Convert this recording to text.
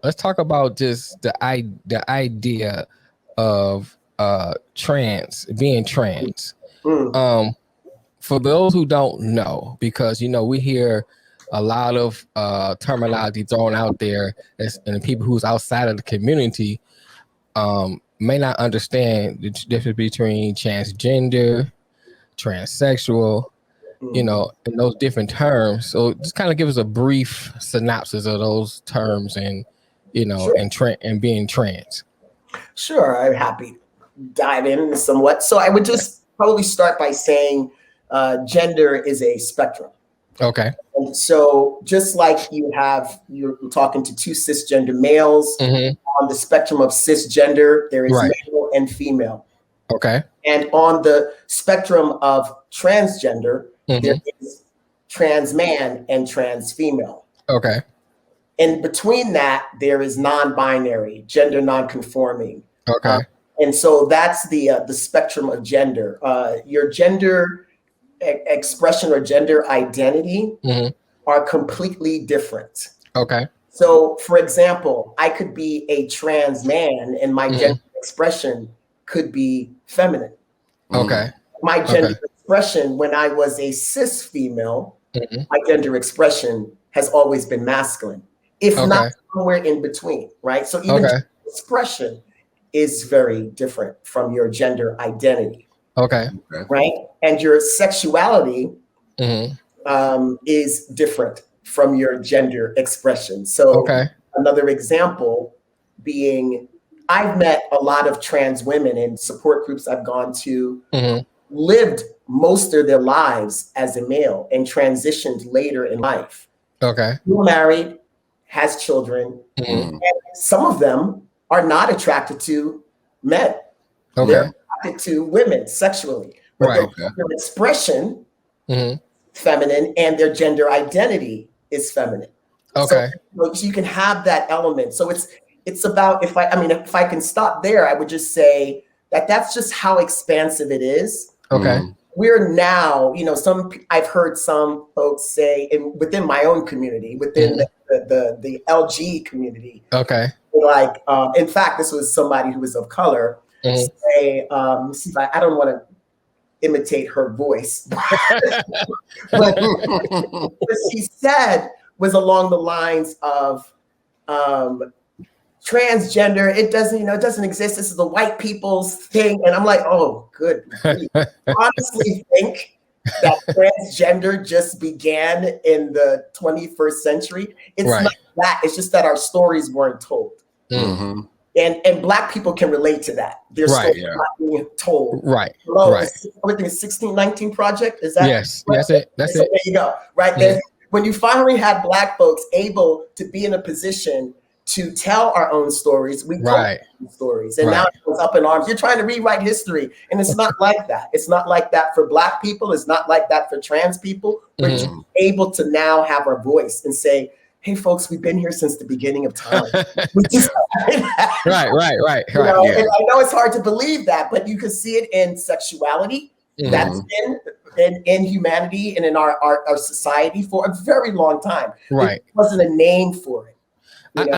let's talk about just the idea of being trans. Mm. For those who don't know, because we hear a lot of terminology thrown out there, and the people who's outside of the community may not understand the difference between transgender, transsexual, and those different terms. So just kind of give us a brief synopsis of those terms and, Sure. and being trans. Sure, I'm happy to dive in somewhat. So I would just probably start by saying gender is a spectrum. Okay. And so just like you're talking to two cisgender males, Mm-hmm. on the spectrum of cisgender, there is Right. male and female. Okay. And on the spectrum of transgender, there is trans man and trans female. Okay. And between that, there is non-binary, gender non-conforming. Okay. And so that's the spectrum of gender. Your gender expression or gender identity are completely different. Okay. So, for example, I could be a trans man and my gender expression could be feminine. Okay. My gender expression when I was a cis female, my gender expression has always been masculine, if not somewhere in between, right? So even expression is very different from your gender identity. Okay. Right? And your sexuality is different from your gender expression. So another example being, I've met a lot of trans women in support groups I've gone to, lived most of their lives as a male and transitioned later in life. Okay. Still married, has children, and some of them are not attracted to men. Okay. They're attracted to women sexually. But their expression, feminine, and their gender identity is feminine. Okay. So you can have that element. So it's about, if I can stop there, I would just say that's just how expansive it is. Okay. We're now, I've heard some folks say, within my own community, within the LG community. Okay. Like, in fact, this was somebody who was of color. Say, see if I don't want to imitate her voice, but what she said was along the lines of transgender. It doesn't exist. This is the white people's thing. And I'm like, oh, good. Honestly think that transgender just began in the 21st century. It's not that. It's just that our stories weren't told. And Black people can relate to that. Their stories not being told. Right. Everything is 1619 Project. Is that? Yes. That's it. That's it. There you go. Right. Then when you finally had Black folks able to be in a position to tell our own stories, we told our own stories. And now it's up in arms. You're trying to rewrite history. And it's not like that. It's not like that for Black people. It's not like that for trans people. We're just able to now have our voice and say, hey, folks, we've been here since the beginning of time. Right. And I know it's hard to believe that, but you can see it in sexuality. That's been in humanity and in our society for a very long time. Right. There wasn't a name for it.